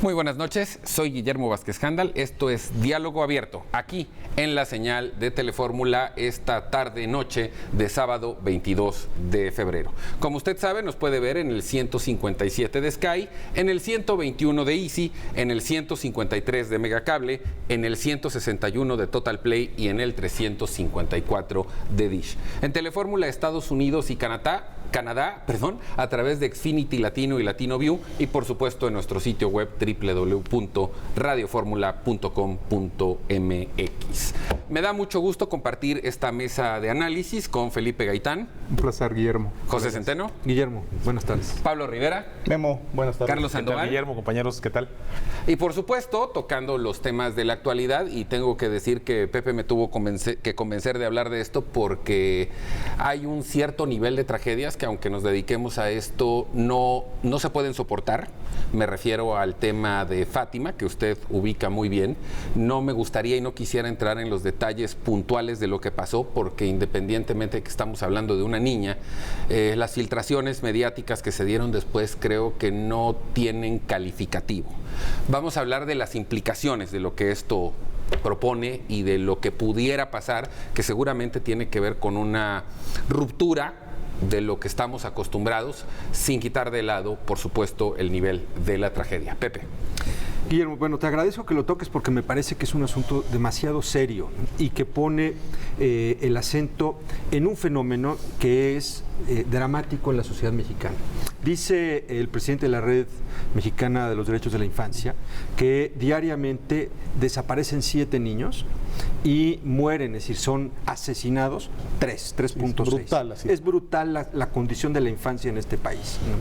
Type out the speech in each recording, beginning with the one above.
Muy buenas noches, soy Guillermo Vázquez Handal, esto es Diálogo Abierto, aquí en la señal de Telefórmula esta tarde-noche de sábado 22 de febrero. Como usted sabe, nos puede ver en el 157 de Sky, en el 121 de Easy, en el 153 de Megacable, en el 161 de Total Play y en el 354 de Dish. En Telefórmula Estados Unidos y Canadá, a través de Xfinity Latino y Latino View y por supuesto en nuestro sitio web www.radioformula.com.mx. Me da mucho gusto compartir esta mesa de análisis con Felipe Gaitán. Un placer, Guillermo. José Centeno. Guillermo, buenas tardes. Pablo Rivera. Memo, buenas tardes. Carlos Sandoval. Guillermo, compañeros, ¿qué tal? Y por supuesto, tocando los temas de la actualidad, y tengo que decir que Pepe me tuvo que convencer de hablar de esto porque hay un cierto nivel de tragedias que aunque nos dediquemos a esto no se pueden soportar. Me refiero al tema de Fátima, que usted ubica muy bien. No me gustaría y no quisiera entrar en los detalles puntuales de lo que pasó, porque independientemente de que estamos hablando de una niña, las filtraciones mediáticas que se dieron después creo que no tienen calificativo. Vamos a hablar de las implicaciones de lo que esto propone y de lo que pudiera pasar, que seguramente tiene que ver con una ruptura de lo que estamos acostumbrados, sin quitar de lado, por supuesto, el nivel de la tragedia. Pepe. Guillermo, bueno, te agradezco que lo toques porque me parece que es un asunto demasiado serio y que pone el acento en un fenómeno que es dramático en la sociedad mexicana. Dice el presidente de la Red Mexicana de los Derechos de la Infancia que diariamente desaparecen 7 niños y mueren, es decir, son asesinados 3.6. Es brutal, así. Es brutal la condición de la infancia en este país, ¿no?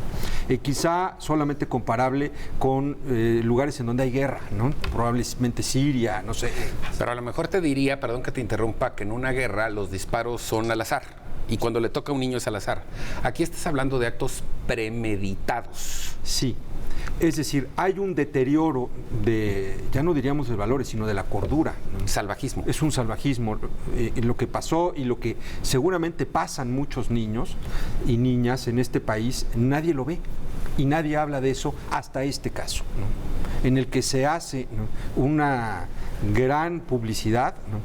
Quizá solamente comparable con lugares en donde hay guerra, ¿no? Probablemente Siria, no sé. Pero a lo mejor te diría, perdón que te interrumpa, que en una guerra los disparos son al azar. Y cuando le toca a un niño es al azar. Aquí estás hablando de actos premeditados. Sí. Es decir, hay un deterioro de, ya no diríamos de valores, sino de la cordura, ¿no? Salvajismo. Es un salvajismo. Lo que pasó y lo que seguramente pasan muchos niños y niñas en este país, nadie lo ve y nadie habla de eso hasta este caso, ¿no? En el que se hace, ¿no?, una gran publicidad, ¿no?,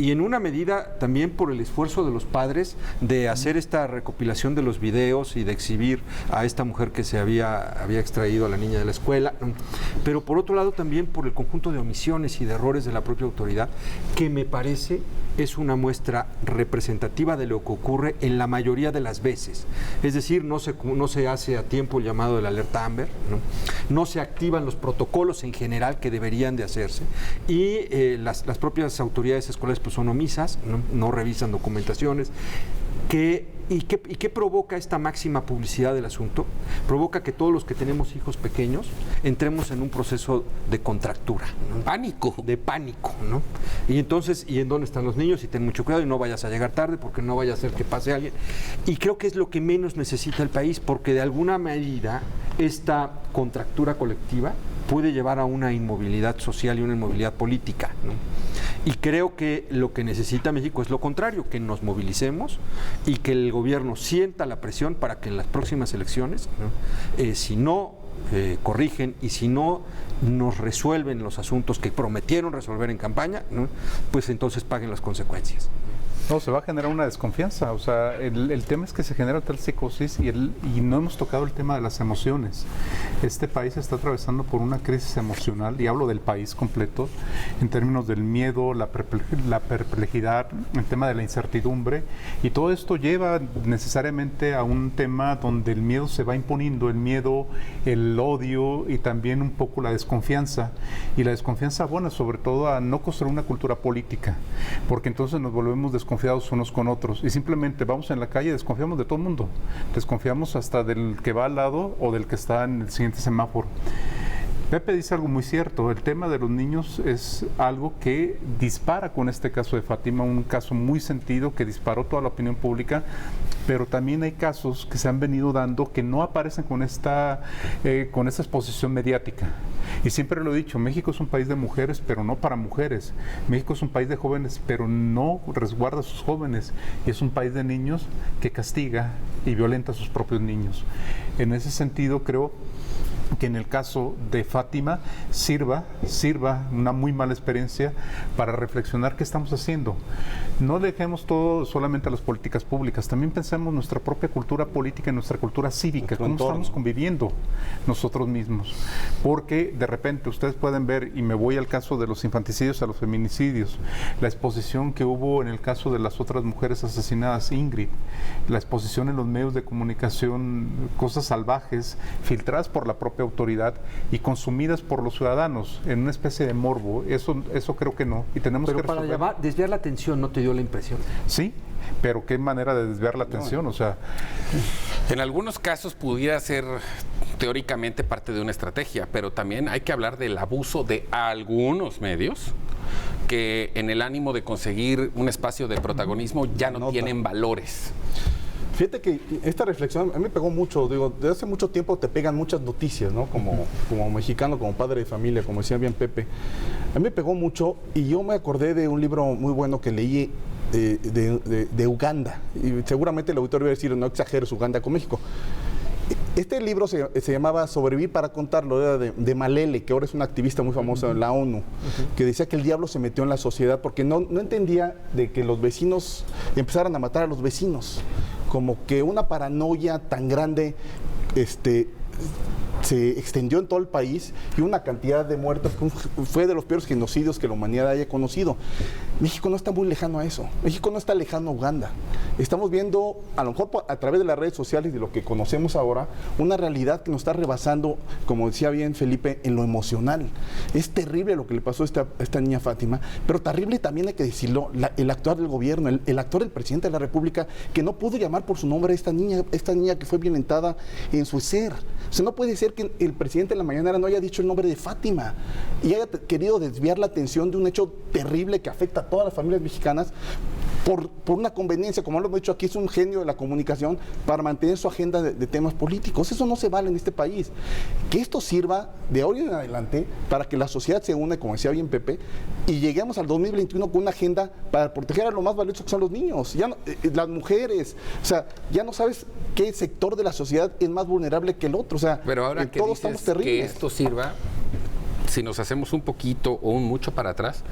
y en una medida también por el esfuerzo de los padres de hacer esta recopilación de los videos y de exhibir a esta mujer que se había extraído a la niña de la escuela, ¿no?, pero por otro lado también por el conjunto de omisiones y de errores de la propia autoridad, que me parece es una muestra representativa de lo que ocurre en la mayoría de las veces. Es decir, no se hace a tiempo el llamado de la alerta Amber, no se activan los protocolos en general que deberían de hacerse y las propias autoridades escolares pues son omisas, no revisan documentaciones. ¿Y qué provoca esta máxima publicidad del asunto? Provoca que todos los que tenemos hijos pequeños entremos en un proceso de contractura, ¿no? Pánico. De pánico, ¿no? Y entonces, ¿y en dónde están los niños? Y ten mucho cuidado y no vayas a llegar tarde porque no vaya a ser que pase alguien. Y creo que es lo que menos necesita el país, porque de alguna medida esta contractura colectiva puede llevar a una inmovilidad social y una inmovilidad política, ¿no? Y creo que lo que necesita México es lo contrario, que nos movilicemos y que el gobierno sienta la presión para que en las próximas elecciones, ¿no?, si no corrigen y si no nos resuelven los asuntos que prometieron resolver en campaña, ¿no?, pues entonces paguen las consecuencias. No, se va a generar una desconfianza. O sea, el tema es que se genera tal psicosis y no hemos tocado el tema de las emociones. Este país está atravesando por una crisis emocional, y hablo del país completo, en términos del miedo, la perplejidad, el tema de la incertidumbre, y todo esto lleva necesariamente a un tema donde el miedo se va imponiendo, el miedo, el odio y también un poco la desconfianza. Y la desconfianza abona sobre todo a no construir una cultura política, porque entonces nos volvemos desconfiados unos con otros y simplemente vamos en la calle y desconfiamos de todo el mundo, desconfiamos hasta del que va al lado o del que está en el siguiente semáforo. Pepe dice algo muy cierto, el tema de los niños es algo que dispara con este caso de Fátima, un caso muy sentido que disparó toda la opinión pública, pero también hay casos que se han venido dando que no aparecen con esta exposición mediática. Y siempre lo he dicho, México es un país de mujeres, pero no para mujeres. México es un país de jóvenes, pero no resguarda a sus jóvenes. Y es un país de niños que castiga y violenta a sus propios niños. En ese sentido, creo que en el caso de Fátima sirva una muy mala experiencia para reflexionar qué estamos haciendo. No dejemos todo solamente a las políticas públicas, también pensemos nuestra propia cultura política y nuestra cultura cívica, cómo estamos conviviendo nosotros mismos. Porque de repente ustedes pueden ver, y me voy al caso de los infanticidios, a los feminicidios, la exposición que hubo en el caso de las otras mujeres asesinadas, Ingrid, la exposición en los medios de comunicación, cosas salvajes, filtradas por la propia autoridad y consumidas por los ciudadanos en una especie de morbo. Eso creo que no. Y tenemos Pero que para desviar la atención, ¿no te dio la impresión? Sí, pero qué manera de desviar la atención, o sea... En algunos casos pudiera ser teóricamente parte de una estrategia, pero también hay que hablar del abuso de algunos medios que en el ánimo de conseguir un espacio de protagonismo ya no tienen valores. Fíjate que esta reflexión a mí me pegó mucho, digo, desde hace mucho tiempo te pegan muchas noticias, ¿no? Como mexicano, como padre de familia, como decía bien Pepe. A mí me pegó mucho y yo me acordé de un libro muy bueno que leí de Uganda. Y seguramente el autor iba a decir, no exageres Uganda con México. Este libro se llamaba Sobrevivir para contarlo, era de Malele, que ahora es una activista muy famosa en la ONU, que decía que el diablo se metió en la sociedad porque no entendía de que los vecinos empezaran a matar a los vecinos. Como que una paranoia tan grande se extendió en todo el país y una cantidad de muertos fue de los peores genocidios que la humanidad haya conocido. México no está muy lejano a eso. México no está lejano a Uganda. Estamos viendo, a lo mejor a través de las redes sociales y de lo que conocemos ahora, una realidad que nos está rebasando, como decía bien Felipe, en lo emocional. Es terrible lo que le pasó a esta niña Fátima, pero terrible también, hay que decirlo, el actuar del gobierno, el actuar del presidente de la República, que no pudo llamar por su nombre a esta niña que fue violentada en su ser. O sea, no puede ser que el presidente en la mañanera no haya dicho el nombre de Fátima y haya querido desviar la atención de un hecho terrible que afecta a todas las familias mexicanas por una conveniencia, como lo hemos dicho aquí, es un genio de la comunicación para mantener su agenda de temas políticos. Eso no se vale en este país. Que esto sirva de ahora en adelante para que la sociedad se une, como decía bien Pepe, y lleguemos al 2021 con una agenda para proteger a lo más valioso que son los niños, ya no, las mujeres. O sea, ya no sabes qué sector de la sociedad es más vulnerable que el otro. O sea, pero ahora que todos dices estamos terribles. Que esto sirva, si nos hacemos un poquito o un mucho para atrás,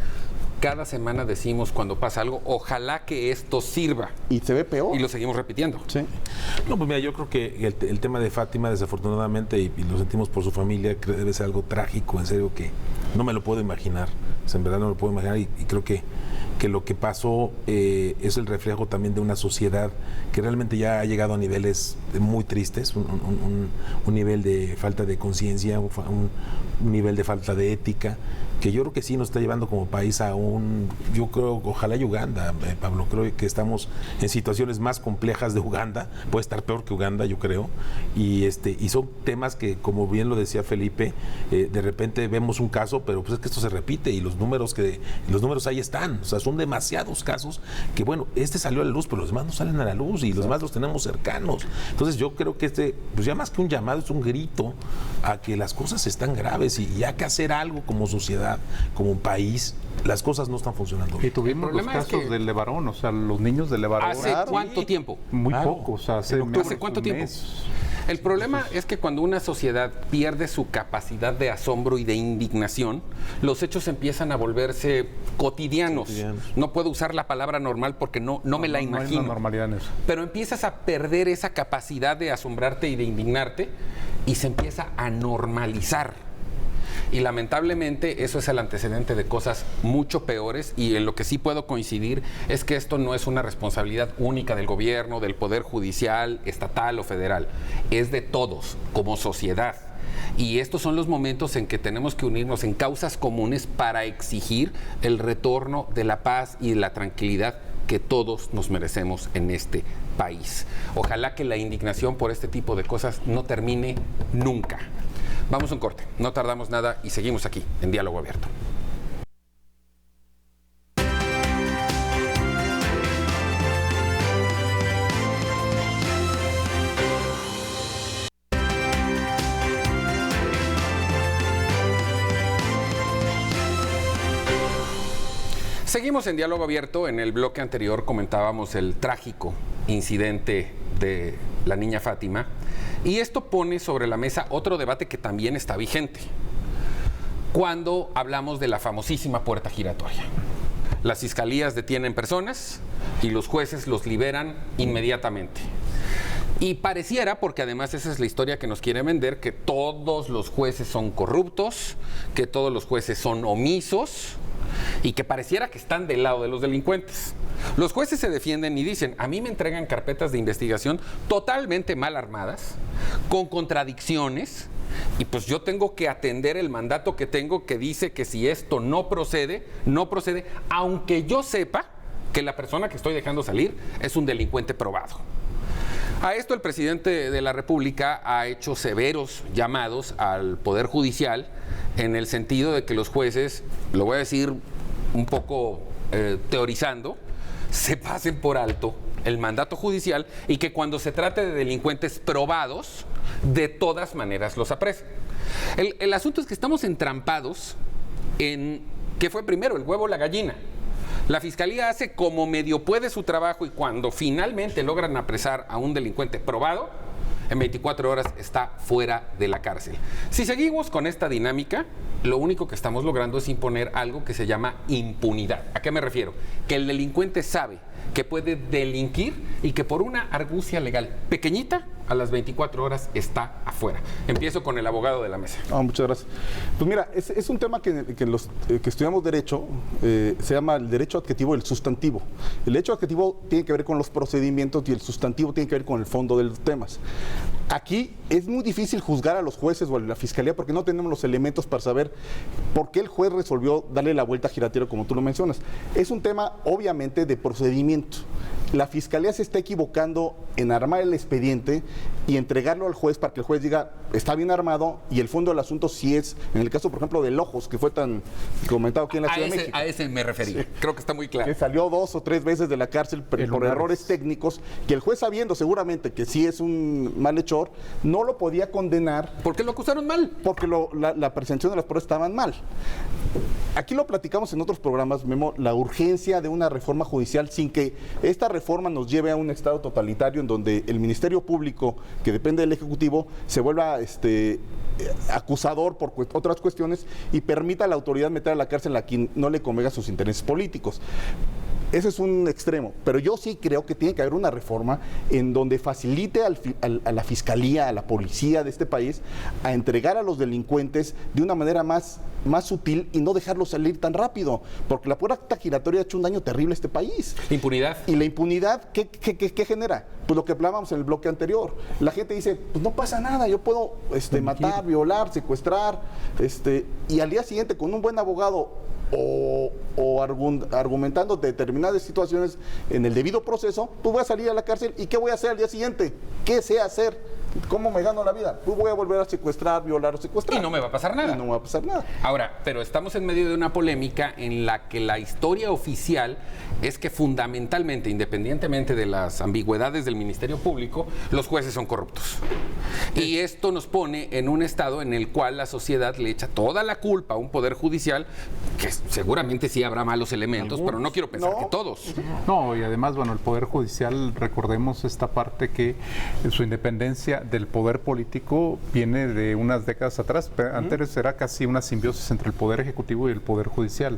cada semana decimos cuando pasa algo, ojalá que esto sirva. Y se ve peor. Y lo seguimos repitiendo. Sí. No, pues mira, yo creo que el tema de Fátima, desafortunadamente, y lo sentimos por su familia, debe ser algo trágico, en serio, que no me lo puedo imaginar. O sea, en verdad no lo puedo imaginar y creo que lo que pasó es el reflejo también de una sociedad que realmente ya ha llegado a niveles muy tristes, un nivel de falta de conciencia, un nivel de falta de ética, que yo creo que sí nos está llevando como país a yo creo, ojalá y Uganda, Pablo, creo que estamos en situaciones más complejas de Uganda, puede estar peor que Uganda, yo creo, y son temas que, como bien lo decía Felipe, de repente vemos un caso, pero pues es que esto se repite y los números ahí están, o sea, son demasiados casos que, bueno, salió a la luz, pero los demás no salen a la luz y los demás los tenemos cercanos. Entonces yo creo que pues ya más que un llamado, es un grito a que las cosas están graves y hay que hacer algo como sociedad, como país. Las cosas no están funcionando. Y tuvimos los casos del Levarón, o sea, los niños del Levarón. ¿Hace cuánto tiempo? Muy poco, o sea, hace cuánto tiempo. El problema es que cuando una sociedad pierde su capacidad de asombro y de indignación, los hechos empiezan a volverse cotidianos. No puedo usar la palabra normal porque no me la imagino. No hay una normalidad en eso. Pero empiezas a perder esa capacidad de asombrarte y de indignarte y se empieza a normalizar. Y lamentablemente eso es el antecedente de cosas mucho peores, y en lo que sí puedo coincidir es que esto no es una responsabilidad única del gobierno, del poder judicial, estatal o federal, es de todos como sociedad. Y estos son los momentos en que tenemos que unirnos en causas comunes para exigir el retorno de la paz y de la tranquilidad que todos nos merecemos en este país. Ojalá que la indignación por este tipo de cosas no termine nunca. Vamos a un corte, no tardamos nada y seguimos aquí en Diálogo Abierto. Seguimos en Diálogo Abierto. En el bloque anterior comentábamos el trágico incidente de la niña Fátima Y esto pone sobre la mesa otro debate que también está vigente. Cuando hablamos de la famosísima puerta giratoria. Las fiscalías detienen personas y los jueces los liberan inmediatamente. Y pareciera, porque además esa es la historia que nos quiere vender, que todos los jueces son corruptos, que todos los jueces son omisos y que pareciera que están del lado de los delincuentes. Los jueces se defienden y dicen, a mí me entregan carpetas de investigación totalmente mal armadas, con contradicciones, y pues yo tengo que atender el mandato que tengo que dice que si esto no procede, aunque yo sepa que la persona que estoy dejando salir es un delincuente probado. A esto el presidente de la República ha hecho severos llamados al Poder Judicial en el sentido de que los jueces, lo voy a decir un poco teorizando, se pasen por alto el mandato judicial y que cuando se trate de delincuentes probados, de todas maneras los apresen. El asunto es que estamos entrampados en ¿qué fue primero, el huevo o la gallina? La fiscalía hace como medio puede su trabajo y cuando finalmente logran apresar a un delincuente probado, en 24 horas está fuera de la cárcel. Si seguimos con esta dinámica, lo único que estamos logrando es imponer algo que se llama impunidad. ¿A qué me refiero? Que el delincuente sabe que puede delinquir y que por una argucia legal pequeñita, a las 24 horas está afuera. Empiezo con el abogado de la mesa. Muchas gracias. Pues mira, es un tema que los que estudiamos Derecho se llama el derecho adjetivo y el sustantivo. El derecho adjetivo tiene que ver con los procedimientos y el sustantivo tiene que ver con el fondo de los temas. Aquí es muy difícil juzgar a los jueces o a la fiscalía porque no tenemos los elementos para saber por qué el juez resolvió darle la vuelta giratoria como tú lo mencionas. Es un tema obviamente de procedimiento. La fiscalía se está equivocando en armar el expediente y entregarlo al juez para que el juez diga está bien armado y el fondo del asunto sí es, en el caso por ejemplo de Lojos, que fue tan comentado aquí en la Ciudad de México. A ese me referí, sí. Creo que está muy claro. Que salió 2 o 3 veces de la cárcel por errores técnicos, que el juez sabiendo seguramente que sí es un malhechor, no lo podía condenar. ¿Por qué lo acusaron mal? Porque la presentación de las pruebas estaban mal. Aquí lo platicamos en otros programas, Memo, la urgencia de una reforma judicial sin que esta reforma nos lleve a un estado totalitario en donde el Ministerio Público, que depende del Ejecutivo, se vuelva acusador por otras cuestiones y permita a la autoridad meter a la cárcel a quien no le convenga sus intereses políticos. Ese es un extremo, pero yo sí creo que tiene que haber una reforma en donde facilite a la fiscalía, a la policía de este país, a entregar a los delincuentes de una manera más sutil y no dejarlos salir tan rápido, porque la puerta giratoria ha hecho un daño terrible a este país. Impunidad. Y la impunidad, ¿qué genera? Pues lo que hablábamos en el bloque anterior. La gente dice, pues no pasa nada, yo puedo matar, violar, secuestrar, y al día siguiente con un buen abogado o argumentando determinadas situaciones en el debido proceso, pues voy a salir a la cárcel y ¿qué voy a hacer al día siguiente? ¿Qué sé hacer? ¿Cómo me gano la vida? Pues voy a volver a secuestrar, violar o secuestrar. Y no me va a pasar nada. Y no me va a pasar nada. Ahora, pero estamos en medio de una polémica en la que la historia oficial es que fundamentalmente, independientemente de las ambigüedades del Ministerio Público, los jueces son corruptos. Y esto nos pone en un estado en el cual la sociedad le echa toda la culpa a un poder judicial, que seguramente sí habrá malos elementos, pero no quiero pensar que todos. No, y además, bueno, el Poder Judicial, recordemos esta parte que su independencia del poder político viene de unas décadas atrás. Antes era casi una simbiosis entre el Poder Ejecutivo y el Poder Judicial.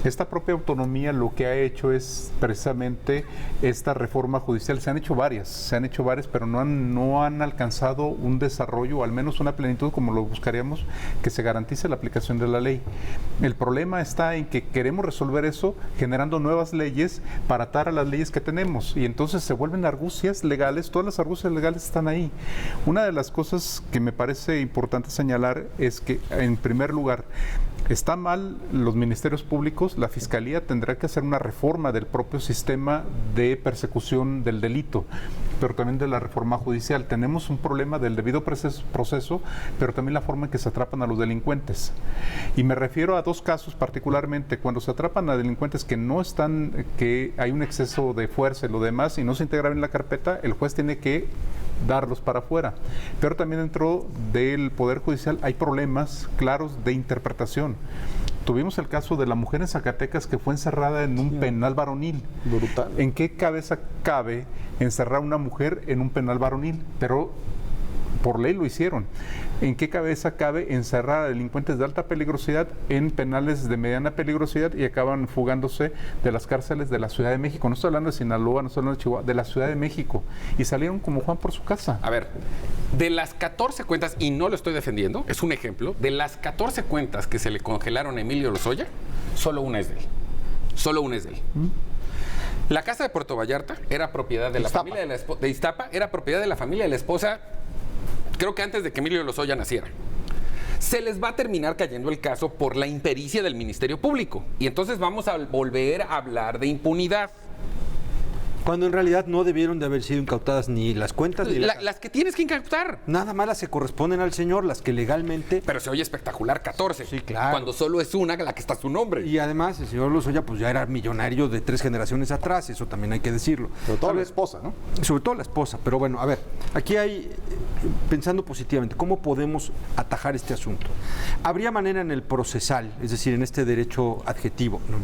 Esta propia autonomía lo que ha hecho es precisamente esta reforma judicial. Se han hecho varias, pero no han alcanzado un desarrollo, o al menos una plenitud como lo buscaríamos, que se garantice la aplicación de la ley. El problema está en que queremos resolver eso generando nuevas leyes para atar a las leyes que tenemos y entonces se vuelven argucias legales, todas las argucias legales están ahí. Una de las cosas que me parece importante señalar es que, en primer lugar, está mal los ministerios públicos, la Fiscalía tendrá que hacer una reforma del propio sistema de persecución del delito, pero también de la reforma judicial. Tenemos un problema del debido proceso, pero también la forma en que se atrapan a los delincuentes. Y me refiero a 2 casos particularmente, cuando se atrapan a delincuentes que no están, que hay un exceso de fuerza y lo demás, y no se integra en la carpeta, el juez tiene que darlos para afuera. Pero también dentro del Poder Judicial hay problemas claros de interpretación. Tuvimos el caso de la mujer en Zacatecas que fue encerrada en un penal varonil. Brutal. ¿En qué cabeza cabe encerrar a una mujer en un penal varonil? Pero por ley lo hicieron. ¿En qué cabeza cabe encerrar a delincuentes de alta peligrosidad en penales de mediana peligrosidad y acaban fugándose de las cárceles de la Ciudad de México? No estoy hablando de Sinaloa, no estoy hablando de Chihuahua, de la Ciudad de México. Y salieron como Juan por su casa. A ver, de las 14 cuentas, y no lo estoy defendiendo, es un ejemplo, de las 14 cuentas que se le congelaron a Emilio Lozoya, solo una es de él. Solo una es de él. La casa de Puerto Vallarta era propiedad de la familia de la esposa, de Iztapa, era propiedad de la familia de la esposa, creo que antes de que Emilio Lozoya naciera. Se les va a terminar cayendo el caso por la impericia del Ministerio Público. Y entonces vamos a volver a hablar de impunidad. Cuando en realidad no debieron de haber sido incautadas ni las cuentas ni Las que tienes que incautar. nada más las que corresponden al señor, las que legalmente. Pero se oye espectacular, 14. Sí, claro. Cuando solo es una la que está su nombre. Y además el señor Lozoya pues ya era millonario de 3 generaciones atrás, eso también hay que decirlo. Sobre todo A la ver, esposa, ¿no? Sobre todo la esposa, pero bueno, a ver, aquí hay, pensando positivamente, ¿cómo podemos atajar este asunto? Habría manera en el procesal, es decir, en este derecho adjetivo, ¿no?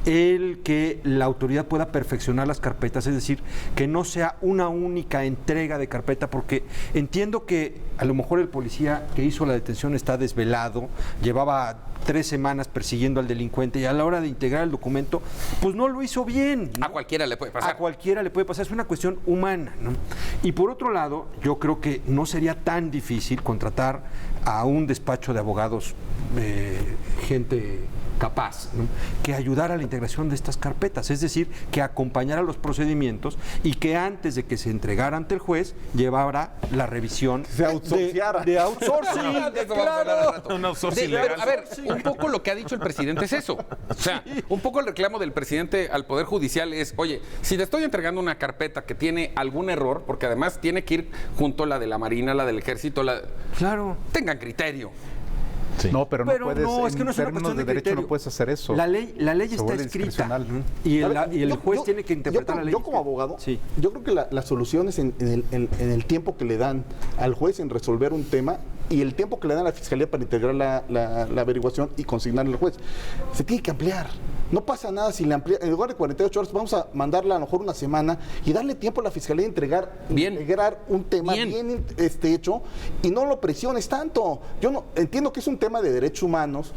El que la autoridad pueda perfeccionar las carpetas, es decir, que no sea una única entrega de carpeta, porque entiendo que a lo mejor el policía que hizo la detención está desvelado, llevaba 3 semanas persiguiendo al delincuente y a la hora de integrar el documento, pues no lo hizo bien, ¿no? A cualquiera le puede pasar. A cualquiera le puede pasar, es una cuestión humana, ¿no? Y por otro lado, yo creo que no sería tan difícil contratar a un despacho de abogados, gente capaz, ¿no? Que ayudara a la integración de estas carpetas, es decir, que acompañara los procedimientos y que antes de que se entregara ante el juez llevara la revisión Se outsourciara. de outsourcing. De eso vamos a hablar al rato. Un outsourcing legal. A ver, un poco lo que ha dicho el presidente es eso. O sea, un poco el reclamo del presidente al Poder Judicial es, oye, si te estoy entregando una carpeta que tiene algún error, porque además tiene que ir junto la de la Marina, la del Ejército, Claro. tengan criterio. Sí. No, pero no puedes, es que no es una en términos cuestión de derecho criterio. no puedes hacer eso. La ley Se está vuelve escrita, discrecional. ¿no? Y A ver, el juez yo- tiene que interpretar la ley. Yo como abogado, Sí. yo creo que la solución es en el tiempo que le dan al juez en resolver un tema y el tiempo que le dan a la fiscalía para integrar la averiguación y consignarle al juez. Se tiene que ampliar. No pasa nada si le amplía. En lugar de 48 horas, vamos a mandarla a lo mejor una semana y darle tiempo a la fiscalía de integrar un tema bien hecho y no lo presiones tanto. Yo no entiendo que es un tema de derechos humanos,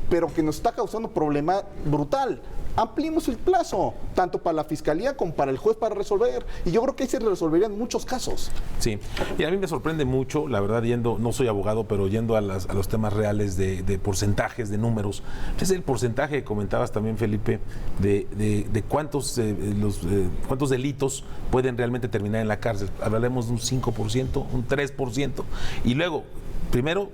pero que nos está causando un problema brutal. Ampliemos el plazo, tanto para la fiscalía como para el juez para resolver. Y yo creo que ahí se resolverían muchos casos. Sí, y a mí me sorprende mucho, la verdad, no soy abogado, pero yendo a los temas reales de porcentajes, de números. Es el porcentaje que comentabas también, Felipe, de cuántos delitos pueden realmente terminar en la cárcel. Hablaremos de un 5%, un 3%. Y luego, primero,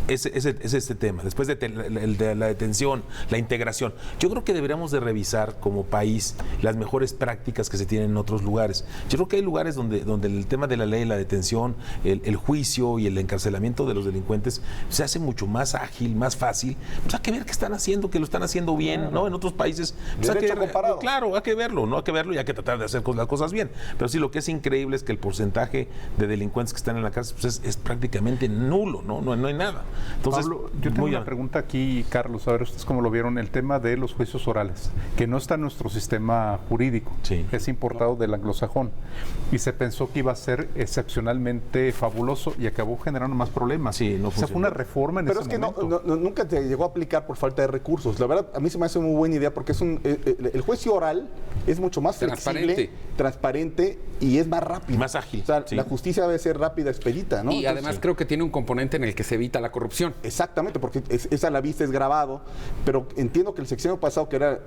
es este tema, después de la detención, la integración. Yo creo que deberíamos de revisar como país las mejores prácticas que se tienen en otros lugares. Yo creo que hay lugares donde el tema de la ley, la detención, el juicio y el encarcelamiento de los delincuentes se hace mucho más ágil, más fácil. Pues hay que ver qué están haciendo, que lo están haciendo bien, ¿no? En otros países, pues hay Derecho que, comparado. claro, hay que verlo, ¿no? Hay que verlo y hay que tratar de hacer las cosas bien. Pero sí, lo que es increíble es que el porcentaje de delincuentes que están en la cárcel pues es prácticamente nulo, ¿no? No hay nada. Entonces, Pablo, yo tengo muy una bien. pregunta aquí, Carlos, a ver ustedes cómo lo vieron, el tema de los juicios orales, que no está en nuestro sistema jurídico, Sí. es importado del anglosajón, y se pensó que iba a ser excepcionalmente fabuloso y acabó generando más problemas. Sí, no o sea, fue funcionó. una reforma en Pero es ese que momento. nunca te llegó a aplicar por falta de recursos. La verdad, a mí se me hace muy buena idea porque es el juicio oral es mucho más flexible, transparente y es más rápido. Más ágil, O sea, sí. la justicia debe ser rápida, expedita, ¿no? Y Entonces, además creo que tiene un componente en el que se evita la corrupción. exactamente, porque es a la vista, es grabado, pero entiendo que el sexenio pasado, que era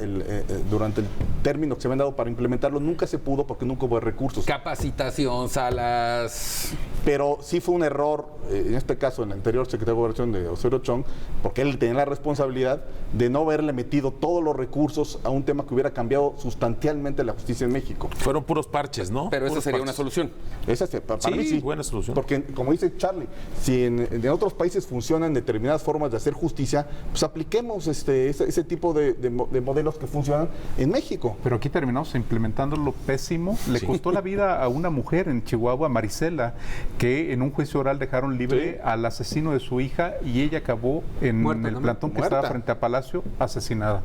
durante el término que se habían dado para implementarlo, nunca se pudo porque nunca hubo recursos. Capacitación, salas. Pero sí fue un error, en este caso, en el anterior secretario de Gobernación de Osorio Chong, porque él tenía la responsabilidad de no haberle metido todos los recursos a un tema que hubiera cambiado sustancialmente la justicia en México. Fueron puros parches, ¿no? Pero esa Puros sería una parches. solución. Esa para mí sí. buena solución. Porque, como dice Charlie, si en otros países funcionan determinadas formas de hacer justicia, pues apliquemos ese tipo de modelos que funcionan en México. Pero aquí terminamos implementando lo pésimo. Le Sí. costó la vida a una mujer en Chihuahua, Marisela, que en un juicio oral dejaron libre al asesino de su hija y ella acabó en Muerta, el ¿no? plantón que estaba frente a Palacio, asesinada.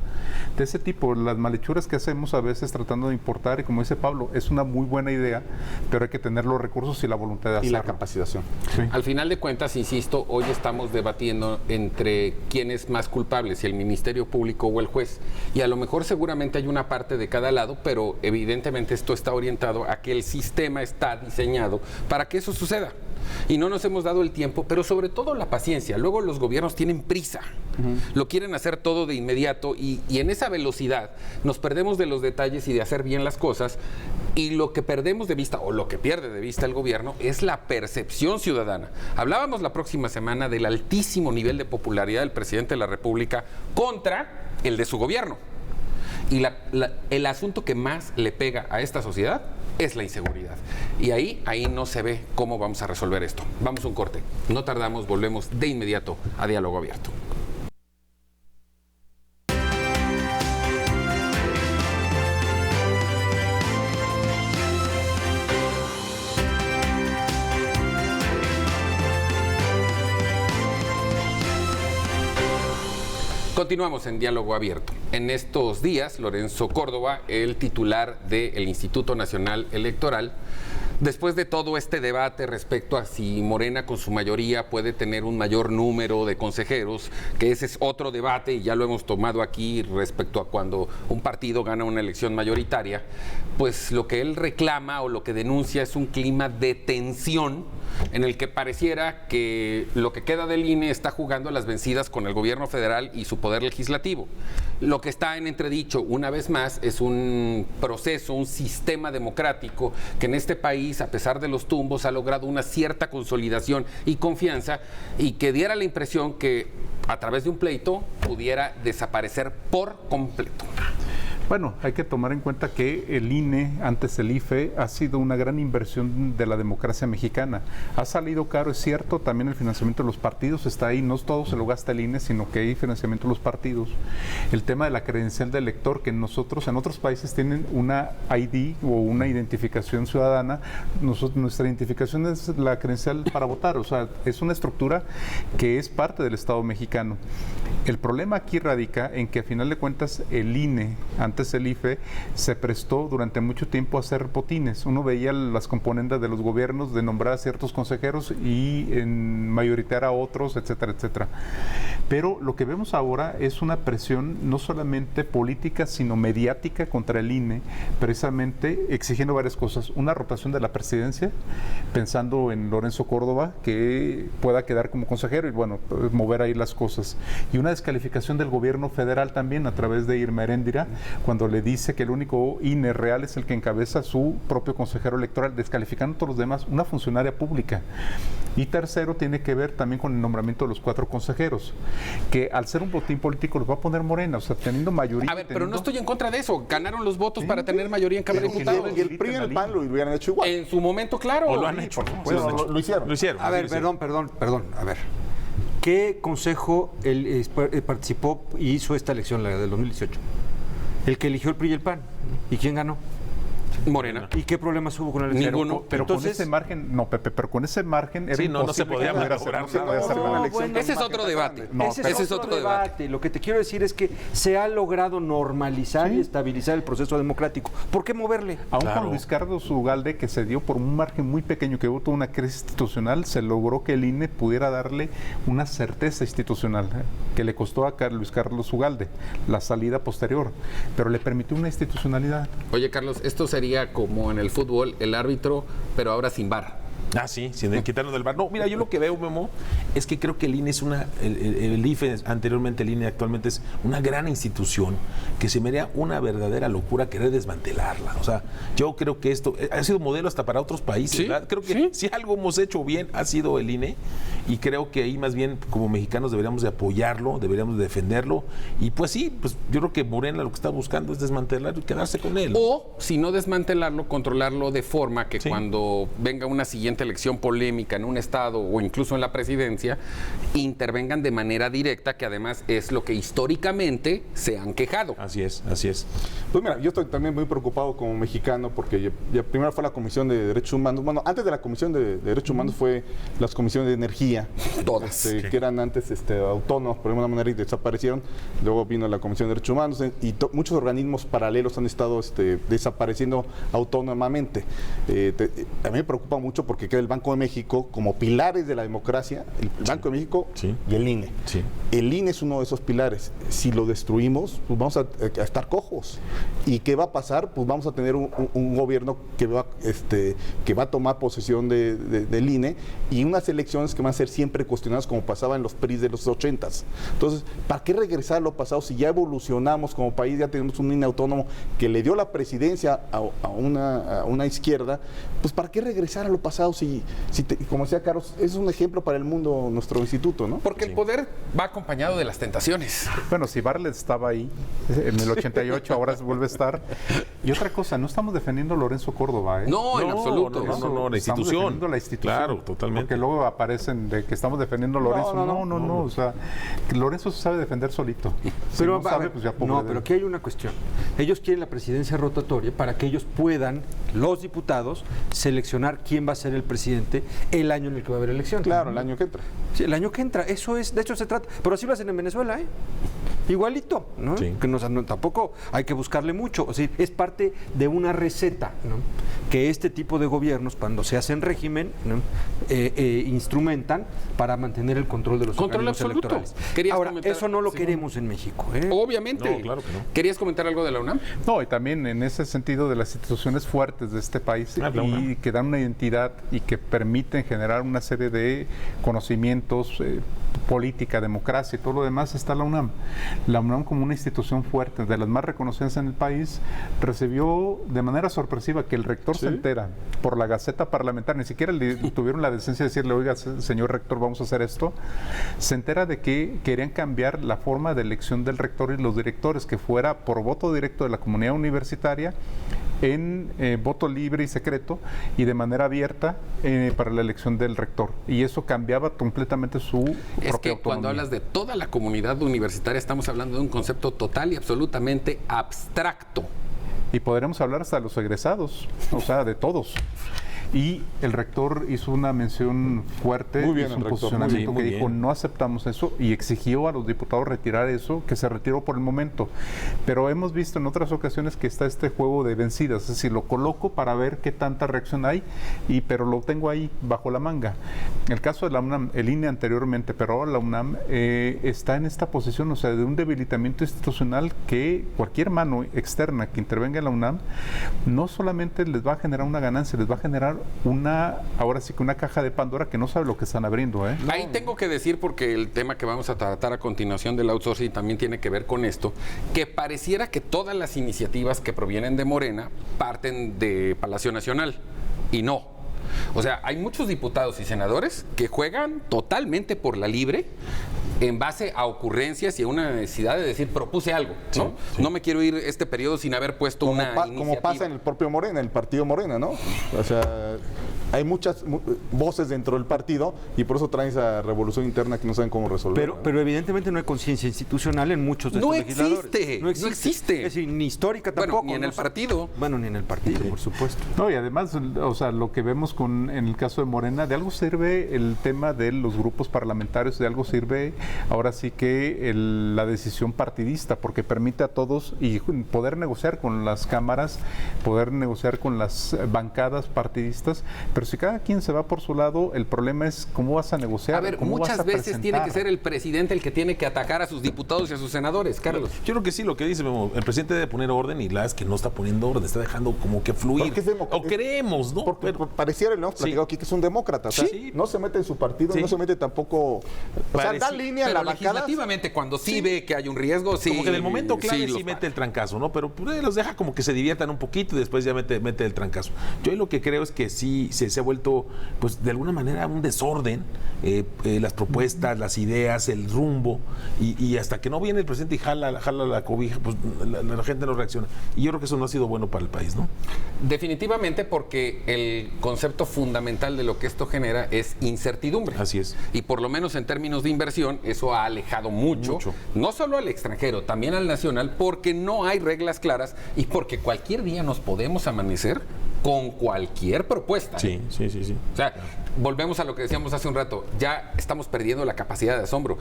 De ese tipo, las malhechuras que hacemos a veces tratando de importar, y como dice Pablo, es una muy buena idea, pero hay que tener los recursos y la voluntad de Y hacerlo. la capacitación. Sí. Al final de cuentas, insisto, hoy estamos debatiendo entre quién es más culpable, si el Ministerio Público o el juez. Y a lo mejor seguramente hay una parte de cada lado, pero evidentemente esto está orientado a que el sistema está diseñado para que eso suceda. Y no nos hemos dado el tiempo, pero sobre todo la paciencia. Luego los gobiernos tienen prisa, lo quieren hacer todo de inmediato y en esa velocidad nos perdemos de los detalles y de hacer bien las cosas, y lo que perdemos de vista o lo que pierde de vista el gobierno es la percepción ciudadana. Hablábamos la próxima semana del altísimo nivel de popularidad del presidente de la República contra el de su gobierno. Y el asunto que más le pega a esta sociedad es la inseguridad. Y ahí no se ve cómo vamos a resolver esto. Vamos a un corte. No tardamos, volvemos de inmediato a Diálogo Abierto. Continuamos en Diálogo Abierto. En estos días, Lorenzo Córdoba, el titular del Instituto Nacional Electoral, después de todo este debate respecto a si Morena con su mayoría puede tener un mayor número de consejeros, que ese es otro debate y ya lo hemos tomado aquí respecto a cuando un partido gana una elección mayoritaria, pues lo que él reclama o lo que denuncia es un clima de tensión en el que pareciera que lo que queda del INE está jugando a las vencidas con el gobierno federal y su poder legislativo. Lo que está en entredicho, una vez más, es un proceso, un sistema democrático que en este país, a pesar de los tumbos, ha logrado una cierta consolidación y confianza, y que diera la impresión que a través de un pleito pudiera desaparecer por completo. Bueno, hay que tomar en cuenta que el INE, antes el IFE, ha sido una gran inversión de la democracia mexicana. Ha salido caro, es cierto, también el financiamiento de los partidos está ahí, no todo se lo gasta el INE, sino que hay financiamiento de los partidos. El tema de la credencial de elector, que nosotros, en otros países tienen una ID o una identificación ciudadana, nuestra identificación es la credencial para votar, o sea, es una estructura que es parte del Estado mexicano. El problema aquí radica en que a final de cuentas el INE, antes el IFE, se prestó durante mucho tiempo a hacer botines. Uno veía las componendas de los gobiernos de nombrar a ciertos consejeros y mayoritear a otros, etcétera, etcétera. Pero lo que vemos ahora es una presión no solamente política, sino mediática contra el INE, precisamente exigiendo varias cosas. Una rotación de la presidencia, pensando en Lorenzo Córdoba, que pueda quedar como consejero y, bueno, mover ahí las cosas. Y una descalificación del gobierno federal también a través de Irma Heréndira, cuando le dice que el único INE real es el que encabeza su propio consejero electoral, descalificando a todos los demás, una funcionaria pública. Y tercero, tiene que ver también con el nombramiento de los 4 consejeros, que al ser un botín político los va a poner Morena, o sea, teniendo mayoría. A ver, pero no estoy en contra de eso. Ganaron los votos para tener mayoría en Cámara de Y Diputados. el PRI y el PAN lo hubieran hecho igual. En su momento, claro. O lo han hecho, ¿no? Bueno, lo hicieron. Lo hicieron. A ver, perdón, a ver. ¿Qué consejo él participó y hizo esta elección, la del 2018? El que eligió el PRI y el PAN. ¿Y quién ganó? Morena. ¿Y qué problemas hubo con el elección? Ninguno. Pero Entonces, con ese margen, no, Pepe, pero con ese margen era Sí, no se imposible podía que pudiera hacer, lograr no se nada. podía hacer una elección. bueno, Ese es otro debate. No, ese pero- es otro debate. Lo que te quiero decir es que se ha logrado normalizar y estabilizar el proceso democrático. ¿Por qué moverle? Aún Claro. con Luis Carlos Ugalde, que se dio por un margen muy pequeño, que hubo toda una crisis institucional, se logró que el INE pudiera darle una certeza institucional, que le costó a Luis Carlos Ugalde la salida posterior, pero le permitió una institucionalidad. Oye, Carlos, esto sería como en el fútbol, el árbitro, pero ahora sin VAR. Ah, sí, sin quitarnos del bar. No, mira, yo lo que veo, Memo, es que creo que el INE es el IFE, anteriormente el INE, actualmente es una gran institución que se me haría una verdadera locura querer desmantelarla. O sea, yo creo que esto ha sido modelo hasta para otros países, Sí, ¿verdad? Creo que sí. si algo hemos hecho bien ha sido el INE, y creo que ahí más bien como mexicanos deberíamos de apoyarlo, deberíamos de defenderlo, y pues sí, pues yo creo que Morena lo que está buscando es desmantelarlo y quedarse con él. O, si no desmantelarlo, controlarlo de forma que Sí. cuando venga una siguiente siguiente elección polémica en un estado o incluso en la presidencia, intervengan de manera directa, que además es lo que históricamente se han quejado. Así es, así es. Pues mira, yo estoy también muy preocupado como mexicano porque ya primero fue la Comisión de Derechos Humanos. Bueno, antes de la Comisión de Derechos Humanos fue las comisiones de energía. Todas. Que eran antes autónomos por alguna manera y desaparecieron. Luego vino la Comisión de Derechos Humanos y muchos organismos paralelos han estado desapareciendo autónomamente. A mí me preocupa mucho porque queda el Banco de México como pilares de la democracia, el Banco de México y el INE. Sí. El INE es uno de esos pilares. Si lo destruimos, pues vamos a estar cojos. ¿Y qué va a pasar? Pues vamos a tener un gobierno que va a tomar posesión del INE y unas elecciones que van a ser siempre cuestionadas como pasaba en los PRI de los 80s. Entonces, ¿para qué regresar a lo pasado si ya evolucionamos como país, ya tenemos un INE autónomo que le dio la presidencia a una izquierda? Pues ¿para qué regresar a lo pasado si como decía Carlos, es un ejemplo para el mundo nuestro instituto, ¿no? Porque el poder va acompañado de las tentaciones. Bueno, si Bartlett estaba ahí en el 88, ahora vuelve a estar. Y otra cosa, no estamos defendiendo a Lorenzo Córdoba, ¿eh? No, en absoluto. No, la Estamos institución. defendiendo la institución. Claro, totalmente. Porque luego aparecen de que estamos defendiendo a Lorenzo. No. O sea, que Lorenzo se sabe defender solito. Pero, Si no sabe, pues ya pobre no, de él. pero aquí hay una cuestión. Ellos quieren la presidencia rotatoria para que ellos puedan, los diputados, seleccionar quién va a ser el presidente el año en el que va a haber elección. Claro, el año que entra. Sí, el año que entra, eso es, de hecho se trata, pero así lo hacen en Venezuela, ¿eh? Igualito, ¿no? Sí. Que tampoco hay que buscarle mucho, o sea, es parte de una receta, ¿no? Que este tipo de gobiernos, cuando se hacen régimen, ¿no? Instrumentan para mantener el control de los Control organismos absoluto. electorales. Querías Ahora, comentar- eso no lo queremos en México, ¿eh? Obviamente. No, claro que no. ¿Querías comentar algo de la UNAM? No, y también en ese sentido de las instituciones fuertes de este país La UNAM. y que dan una identidad y que permiten generar una serie de conocimientos, política, democracia y todo lo demás, está la UNAM. La UNAM como una institución fuerte, de las más reconocidas en el país, recibió de manera sorpresiva que el rector se entera por la Gaceta Parlamentaria, ni siquiera le tuvieron la decencia de decirle, oiga, señor rector, vamos a hacer esto. Se entera de que querían cambiar la forma de elección del rector y los directores, que fuera por voto directo de la comunidad universitaria, en voto libre y secreto y de manera abierta para la elección del rector. Y eso cambiaba completamente su Es propia que cuando autonomía. hablas de toda la comunidad universitaria estamos hablando de un concepto total y absolutamente abstracto. Y podremos hablar hasta de los egresados, o sea, de todos. Y el rector hizo una mención fuerte, Muy bien, hizo el un rector, posicionamiento muy que bien. dijo no aceptamos eso y exigió a los diputados retirar eso, que se retiró por el momento. Pero hemos visto en otras ocasiones que está este juego de vencidas, es decir, lo coloco para ver qué tanta reacción hay, pero lo tengo ahí bajo la manga. En el caso de la UNAM, el INE anteriormente, pero ahora la UNAM está en esta posición, o sea, de un debilitamiento institucional que cualquier mano externa que intervenga en la UNAM no solamente les va a generar una ganancia, les va a generar ahora sí que una caja de Pandora que no sabe lo que están abriendo, ¿eh? Ahí tengo que decir, porque el tema que vamos a tratar a continuación del outsourcing también tiene que ver con esto, que pareciera que todas las iniciativas que provienen de Morena parten de Palacio Nacional, y no. O sea, hay muchos diputados y senadores que juegan totalmente por la libre en base a ocurrencias y a una necesidad de decir, propuse algo, ¿no? No me quiero ir este periodo sin haber puesto una iniciativa. Como pasa en el propio Morena, el partido Morena, ¿no? O sea, hay muchas voces dentro del partido y por eso traen esa revolución interna que no saben cómo resolver. Pero evidentemente no hay conciencia institucional en muchos de No estos legisladores. existe, no existe. Es decir, ni histórica Bueno, tampoco. ni en ¿no? el partido. Bueno, ni en el partido, por supuesto. No, y además, o sea, lo que vemos en el caso de Morena, de algo sirve el tema de los grupos parlamentarios, de algo sirve ahora sí que la decisión partidista, porque permite a todos y poder negociar con las cámaras, poder negociar con las bancadas partidistas, pero si cada quien se va por su lado, el problema es cómo vas a negociar. A ver, cómo muchas vas a veces presentar. tiene que ser el presidente el que tiene que atacar a sus diputados y a sus senadores, Carlos. Yo creo que sí, lo que dice Memo, el presidente debe poner orden y la es que no está poniendo orden, está dejando como que fluir. Porque es democrático. O queremos, ¿no? Porque pareciera, lo hemos platicado aquí, que es un demócrata. O sea, Sí. no se mete en su partido, Sí. no se mete tampoco. O sea, da Parece- línea línea en Pero la bancada. legislativamente, cuando sí ve que hay un riesgo, sí. Como que en el momento clave sí los mete para. el trancazo, ¿no? Pero pues, los deja como que se diviertan un poquito y después ya mete el trancazo. Yo ahí lo que creo es que sí se ha vuelto, pues de alguna manera, un desorden, las propuestas, las ideas, el rumbo, y hasta que no viene el presidente y jala la cobija, pues la gente no reacciona. Y yo creo que eso no ha sido bueno para el país, ¿no? Definitivamente, porque el concepto fundamental de lo que esto genera es incertidumbre. Así es. Y por lo menos en términos de inversión, eso ha alejado mucho, no solo al extranjero, también al nacional, porque no hay reglas claras y porque cualquier día nos podemos amanecer con cualquier propuesta. Sí. O sea, volvemos a lo que decíamos hace un rato, ya estamos perdiendo la capacidad de asombro.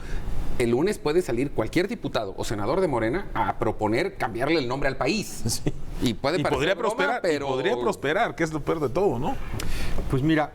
El lunes puede salir cualquier diputado o senador de Morena a proponer cambiarle el nombre al país. Sí. Y puede parecer podría broma, prosperar, pero podría prosperar, que es lo peor de todo, ¿no? Pues mira,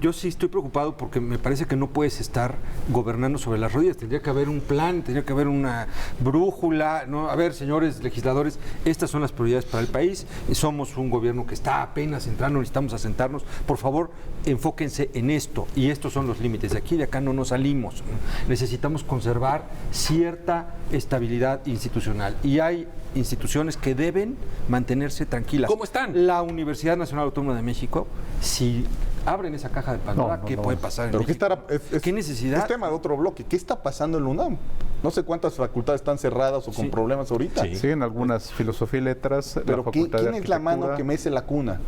yo sí estoy preocupado porque me parece que no puedes estar gobernando sobre las rodillas. Tendría que haber un plan, tendría que haber una brújula, ¿no? A ver, señores legisladores, estas son las prioridades para el país. Somos un gobierno que está apenas entrando, necesitamos asentarnos. Por favor, enfóquense en esto y estos son los límites. De aquí y de acá no nos salimos. Necesitamos conservar cierta estabilidad institucional y hay instituciones que deben mantenerse tranquilas. ¿Cómo están? La Universidad Nacional Autónoma de México, si abren esa caja de Pandora, ¿qué puede pasar en Pero México? ¿Qué necesidad? Es tema de otro bloque. ¿Qué está pasando en la UNAM? No sé cuántas facultades están cerradas o con problemas ahorita. Sí. Sí, en algunas filosofía y letras, la Pero facultad de ¿quién es la mano Arquitectura. que mece la cuna?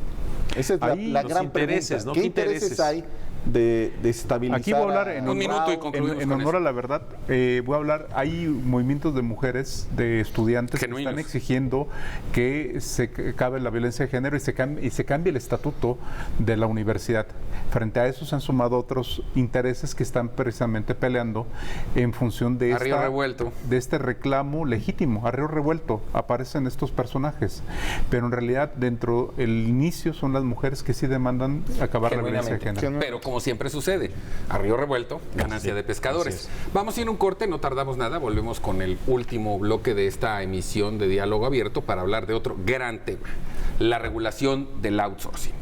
Esa es Ahí la los gran intereses, pregunta. ¿no? ¿Qué ¿Qué intereses intereses? hay de estabilizar? Aquí voy a hablar en Un minuto y concluimos en con honor eso. a la verdad. Voy a hablar, hay movimientos de mujeres, de estudiantes Genuinos. que están exigiendo que se acabe la violencia de género y se cambie el estatuto de la universidad. Frente a eso se han sumado otros intereses que están precisamente peleando en función de, A río revuelto. de este reclamo legítimo. A río revuelto aparecen estos personajes, pero en realidad dentro del inicio son las mujeres que sí demandan acabar la violencia de Genuinamente. género. Pero como siempre sucede, a río revuelto, ganancia de pescadores. Vamos a ir a un corte, no tardamos nada, volvemos con el último bloque de esta emisión de Diálogo Abierto para hablar de otro gran tema, la regulación del outsourcing.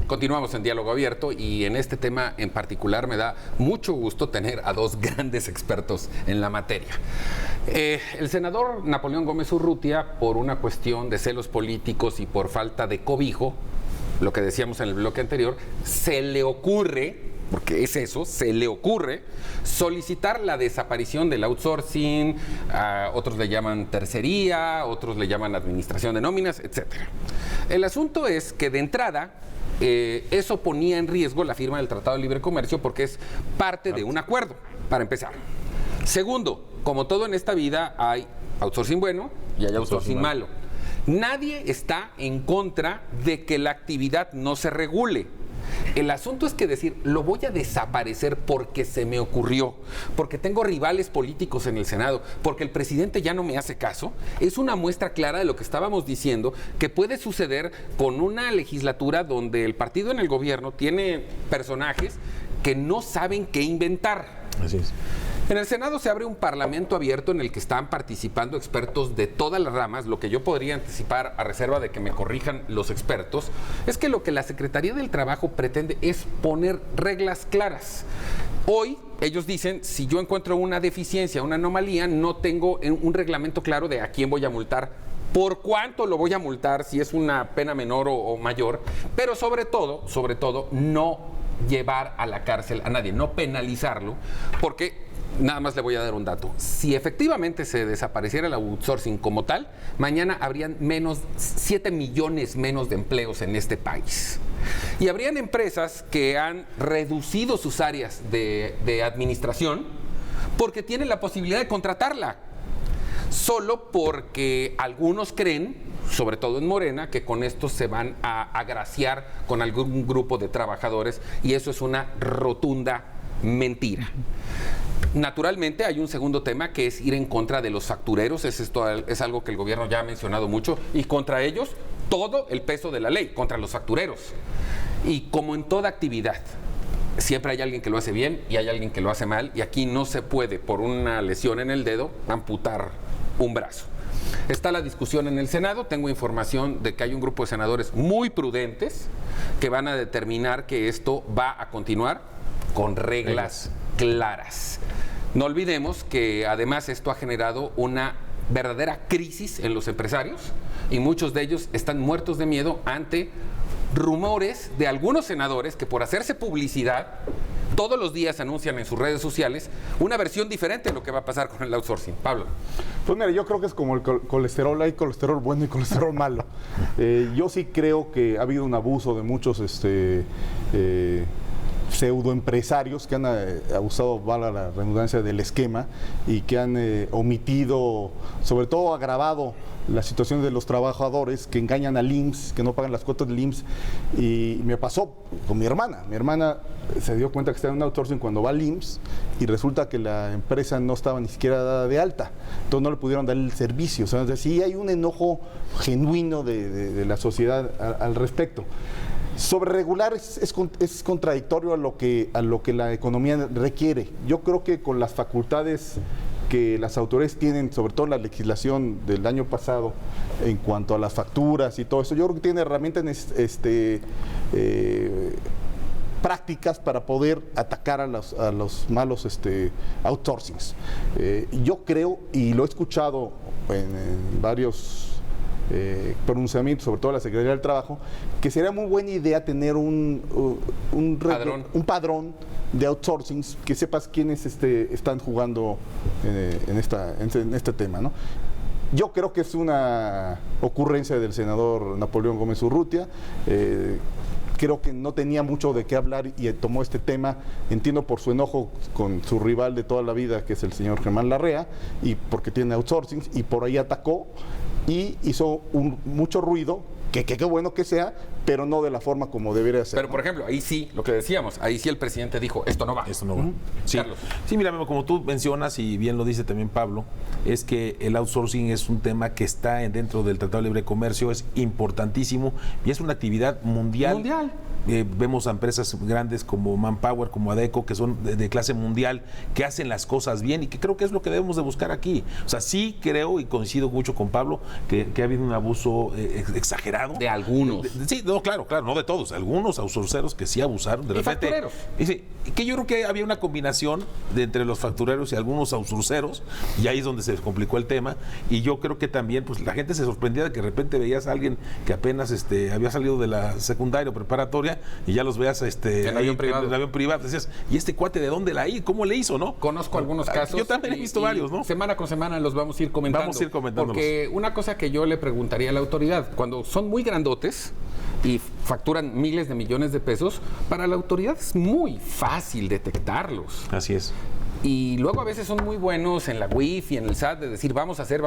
Continuamos en Diálogo Abierto y en este tema en particular me da mucho gusto tener a dos grandes expertos en la materia. El senador Napoleón Gómez Urrutia, por una cuestión de celos políticos y por falta de cobijo, lo que decíamos en el bloque anterior, se le ocurre, porque es eso, se le ocurre solicitar la desaparición del outsourcing, otros le llaman tercería, otros le llaman administración de nóminas, etc. El asunto es que de entrada eso ponía en riesgo la firma del Tratado de Libre Comercio porque es parte de un acuerdo, para empezar. Segundo, como todo en esta vida, hay outsourcing bueno y hay outsourcing malo. Nadie está en contra de que la actividad no se regule. El asunto es que decir, lo voy a desaparecer porque se me ocurrió, porque tengo rivales políticos en el Senado, porque el presidente ya no me hace caso, es una muestra clara de lo que estábamos diciendo, que puede suceder con una legislatura donde el partido en el gobierno tiene personajes que no saben qué inventar. Así es. En el Senado se abre un parlamento abierto en el que están participando expertos de todas las ramas. Lo que yo podría anticipar, a reserva de que me corrijan los expertos, es que lo que la Secretaría del Trabajo pretende es poner reglas claras. Hoy ellos dicen, si yo encuentro una deficiencia, una anomalía, no tengo un reglamento claro de a quién voy a multar, por cuánto lo voy a multar, si es una pena menor o mayor, pero sobre todo, no llevar a la cárcel a nadie, no penalizarlo, porque nada más le voy a dar un dato. Si efectivamente se desapareciera el outsourcing como tal, mañana habrían 7 millones menos de empleos en este país. Y habrían empresas que han reducido sus áreas de administración porque tienen la posibilidad de contratarla. Solo porque algunos creen, sobre todo en Morena, que con esto se van a agraciar con algún grupo de trabajadores, y eso es una rotunda mentira. Naturalmente hay un segundo tema que es ir en contra de los factureros, es algo que el gobierno ya ha mencionado mucho, y contra ellos todo el peso de la ley, contra los factureros. Y como en toda actividad, siempre hay alguien que lo hace bien y hay alguien que lo hace mal, y aquí no se puede, por una lesión en el dedo, amputar un brazo. Está la discusión en el Senado. Tengo información de que hay un grupo de senadores muy prudentes que van a determinar que esto va a continuar con reglas claras. No olvidemos que además esto ha generado una verdadera crisis en los empresarios y muchos de ellos están muertos de miedo ante rumores de algunos senadores que por hacerse publicidad todos los días anuncian en sus redes sociales una versión diferente de lo que va a pasar con el outsourcing. Pablo. Pues mira, yo creo que es como el colesterol, hay colesterol bueno y colesterol malo. Yo sí creo que ha habido un abuso de muchos pseudoempresarios que han abusado, valga la redundancia, del esquema y que han omitido, sobre todo agravado la situación de los trabajadores que engañan al IMSS, que no pagan las cuotas del IMSS. Y me pasó con mi hermana. Mi hermana se dio cuenta que estaba en un outsourcing cuando va al IMSS y resulta que la empresa no estaba ni siquiera dada de alta. Entonces no le pudieron dar el servicio. O sea, sí hay un enojo genuino de la sociedad al respecto. Sobre regular es contradictorio a lo que la economía requiere. Yo creo que con las facultades que las autoridades tienen, sobre todo la legislación del año pasado, en cuanto a las facturas y todo eso, yo creo que tiene herramientas prácticas para poder atacar a los malos outsourcings. Yo creo, y lo he escuchado en varios pronunciamientos, sobre todo la Secretaría del Trabajo, que sería muy buena idea tener un padrón de outsourcings, que sepas quiénes están jugando en este tema, ¿no? Yo creo que es una ocurrencia del senador Napoleón Gómez Urrutia. Creo que no tenía mucho de qué hablar y tomó este tema, entiendo, por su enojo con su rival de toda la vida, que es el señor Germán Larrea, y porque tiene outsourcings, y por ahí atacó y hizo mucho ruido, que qué bueno que sea, pero no de la forma como debería ser. Pero, por ejemplo, ahí sí, lo que decíamos, ahí sí el presidente dijo, esto no va. Esto no va. Sí. Carlos. Sí, mira, como tú mencionas, y bien lo dice también Pablo, es que el outsourcing es un tema que está dentro del Tratado de Libre Comercio, es importantísimo y es una actividad mundial. Vemos a empresas grandes como Manpower, como Adecco, que son de clase mundial, que hacen las cosas bien y que creo que es lo que debemos de buscar aquí. O sea, sí creo y coincido mucho con Pablo que ha habido un abuso exagerado. De algunos. Sí, no, claro, no de todos. Algunos outsourceros que sí abusaron. De repente, factureros. Que yo creo que había una combinación entre los factureros y algunos outsourceros, y ahí es donde se complicó el tema. Y yo creo que también pues la gente se sorprendía de que de repente veías a alguien que apenas había salido de la secundaria o preparatoria y ya los veas en avión privado. Decías, ¿y este cuate de dónde la hizo? ¿Cómo le hizo, no? Conozco algunos casos. Yo también he visto varios, ¿no? Semana con semana los vamos a ir comentando. Vamos a ir comentándolos. Porque una cosa que yo le preguntaría a la autoridad, cuando son muy grandotes y facturan miles de millones de pesos, para la autoridad es muy fácil detectarlos. Así es. Y luego a veces son muy buenos en la UIF y en el SAT de decir vamos a hacer.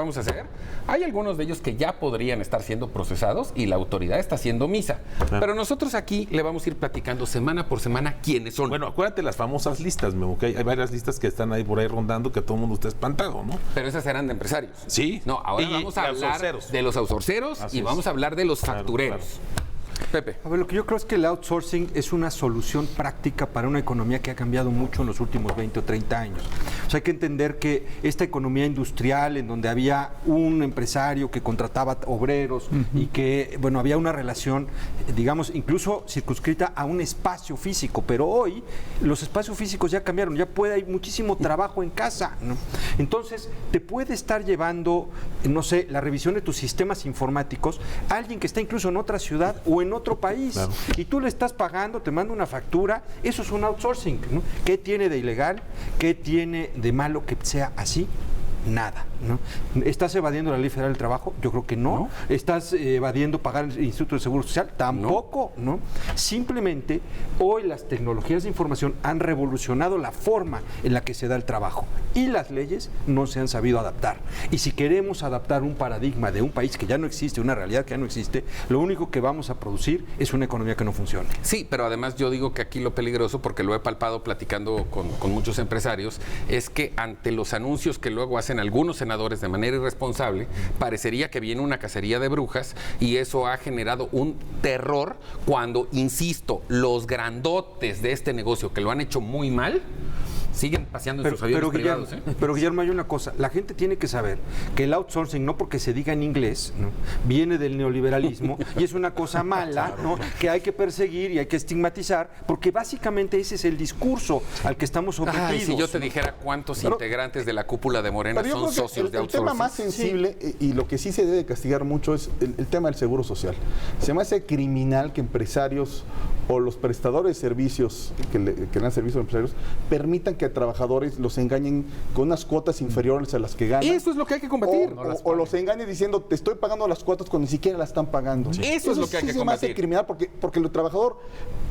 Hay algunos de ellos que ya podrían estar siendo procesados y la autoridad está haciendo misa. Pero nosotros aquí le vamos a ir platicando semana por semana quiénes son. Bueno, acuérdate las famosas listas, Memo, que hay varias listas que están ahí por ahí rondando que todo el mundo está espantado, ¿no? Pero esas eran de empresarios. Sí. No, ahora vamos a hablar de los outsourceros y vamos a hablar de los factureros. Claro. Pepe. A ver, lo que yo creo es que el outsourcing es una solución práctica para una economía que ha cambiado mucho en los últimos 20 o 30 años. O sea, hay que entender que esta economía industrial, en donde había un empresario que contrataba obreros y que, bueno, había una relación, digamos, incluso circunscrita a un espacio físico, pero hoy los espacios físicos ya cambiaron, ya hay muchísimo trabajo en casa, ¿no? Entonces, te puede estar llevando, no sé, la revisión de tus sistemas informáticos a alguien que está incluso en otra ciudad o en otro país, claro, y tú le estás pagando, te manda una factura. Eso es un outsourcing, ¿no? ¿Qué tiene de ilegal? ¿Qué tiene de malo que sea así? Nada, ¿no? ¿Estás evadiendo la Ley Federal del Trabajo? Yo creo que no. ¿Estás evadiendo pagar el Instituto de Seguro Social? Tampoco, ¿no? Simplemente hoy las tecnologías de información han revolucionado la forma en la que se da el trabajo y las leyes no se han sabido adaptar. Y si queremos adaptar un paradigma de un país que ya no existe, una realidad que ya no existe, lo único que vamos a producir es una economía que no funcione. Sí, pero además yo digo que aquí lo peligroso, porque lo he palpado platicando con muchos empresarios, es que ante los anuncios que luego hacen dicen algunos senadores de manera irresponsable, parecería que viene una cacería de brujas y eso ha generado un terror cuando, insisto, los grandotes de este negocio que lo han hecho muy mal, siguen paseando en sus aviones privados. Pero Guillermo, hay una cosa, la gente tiene que saber que el outsourcing, no porque se diga en inglés, ¿no?, viene del neoliberalismo y es una cosa mala, ¿no?, que hay que perseguir y hay que estigmatizar, porque básicamente ese es el discurso al que estamos sometidos. Ay, si yo te dijera cuántos integrantes de la cúpula de Morena Pero yo son creo que socios de el outsourcing. tema más sensible y lo que sí se debe castigar mucho es el tema del seguro social. Se me hace criminal que empresarios o los prestadores de servicios que dan servicios a empresarios permitan que a trabajadores los engañen con unas cuotas inferiores a las que ganan. Eso es lo que hay que combatir. O los engañen diciendo, te estoy pagando las cuotas cuando ni siquiera las están pagando. Sí. Eso es lo que hay que se me hace combatir. criminal porque el trabajador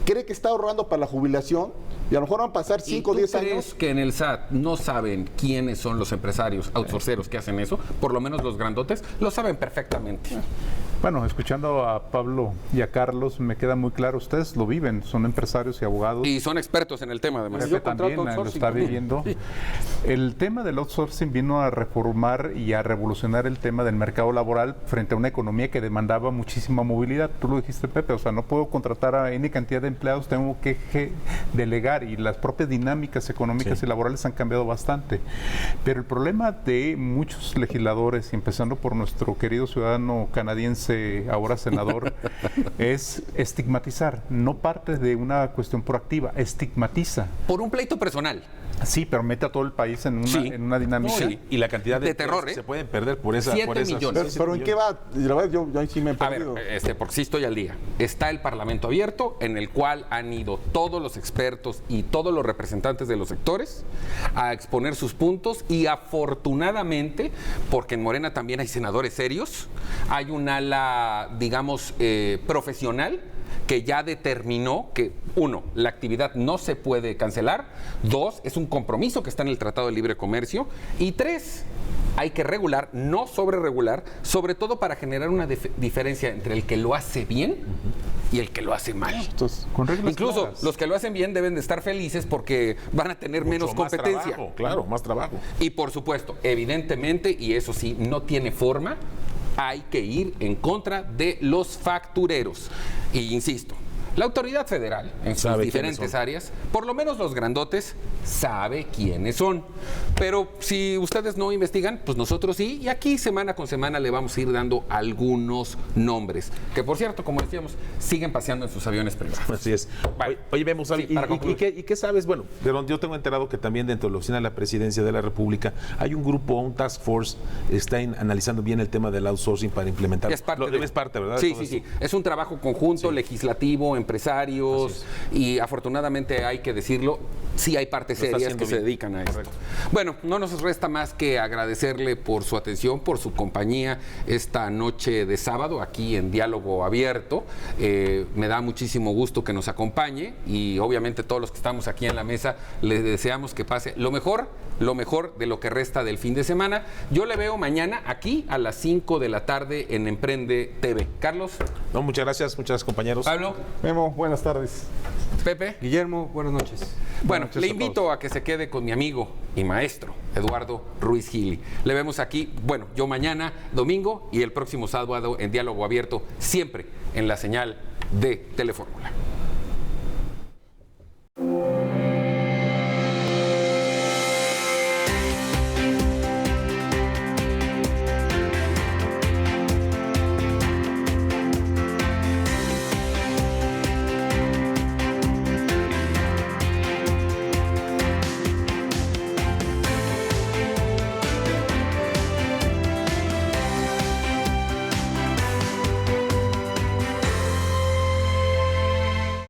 cree que está ahorrando para la jubilación y a lo mejor van a pasar 5 o 10 ¿Crees años. que en el SAT no saben quiénes son los empresarios outsourceros que hacen eso? Por lo menos los grandotes lo saben perfectamente. Bueno, escuchando a Pablo y a Carlos, me queda muy claro, ustedes lo viven, son empresarios y abogados. Y son expertos en el tema, además. Pepe también lo está viviendo. El tema del outsourcing vino a reformar y a revolucionar el tema del mercado laboral frente a una economía que demandaba muchísima movilidad. Tú lo dijiste, Pepe, o sea, no puedo contratar a N cantidad de empleados, tengo que delegar y las propias dinámicas económicas y laborales han cambiado bastante. Pero el problema de muchos legisladores, y empezando por nuestro querido ciudadano canadiense, ahora senador, es estigmatizar. No parte de una cuestión proactiva, estigmatiza. Por un pleito personal. Sí, pero mete a todo el país en una dinámica. Sí. Y la cantidad De terror, se pueden perder por esa... 7 por esas- millones. Pero ¿en qué va? La verdad, yo ahí sí me he A ver, perdido. porque sí estoy al día. Está el Parlamento abierto, en el cual han ido todos los expertos y todos los representantes de los sectores a exponer sus puntos y afortunadamente, porque en Morena también hay senadores serios, hay un ala, digamos, profesional que ya determinó que, 1, la actividad no se puede cancelar, 2, es un compromiso que está en el Tratado de Libre Comercio, y 3, hay que regular, no sobreregular, sobre todo para generar una diferencia entre el que lo hace bien y el que lo hace mal. Entonces, Con reglas Incluso claras. los que lo hacen bien deben de estar felices porque van a tener menos Mucho más competencia. trabajo, claro, más trabajo. Y por supuesto, evidentemente, y eso sí, no tiene forma, hay que ir en contra de los factureros. Y insisto, la autoridad federal, en sus Sabe quiénes diferentes son. áreas, por lo menos los grandotes, sabe quiénes son. Pero si ustedes no investigan, pues nosotros sí, y aquí semana con semana le vamos a ir dando algunos nombres. Que por cierto, como decíamos, siguen paseando en sus aviones privados. Así es. Vale. Oye, vemos, Sí, para concluir. ¿y qué sabes? Bueno, pero yo tengo enterado que también dentro de la oficina de la Presidencia de la República hay un grupo, un task force, está analizando bien el tema del outsourcing para implementar. Es parte, Es parte, ¿verdad? Sí, Todo sí, esto. sí. Es un trabajo conjunto, legislativo, empresarios, y afortunadamente hay que decirlo, sí hay partes Lo está serias que haciendo se bien. dedican a esto. Bueno, no nos resta más que agradecerle por su atención, por su compañía esta noche de sábado aquí en Diálogo Abierto. Me da muchísimo gusto que nos acompañe y obviamente todos los que estamos aquí en la mesa les deseamos que pase lo mejor de lo que resta del fin de semana. Yo le veo mañana aquí a las 5 de la tarde en Emprende TV. Carlos, No, muchas gracias compañeros. Pablo, Memo, buenas tardes. Pepe. Guillermo, buenas noches. Bueno, noches le a invito a que se quede con mi amigo y maestro, Eduardo Ruiz Gili. Le vemos aquí, bueno, yo mañana, domingo, y el próximo sábado en Diálogo Abierto, siempre en la señal de Telefórmula.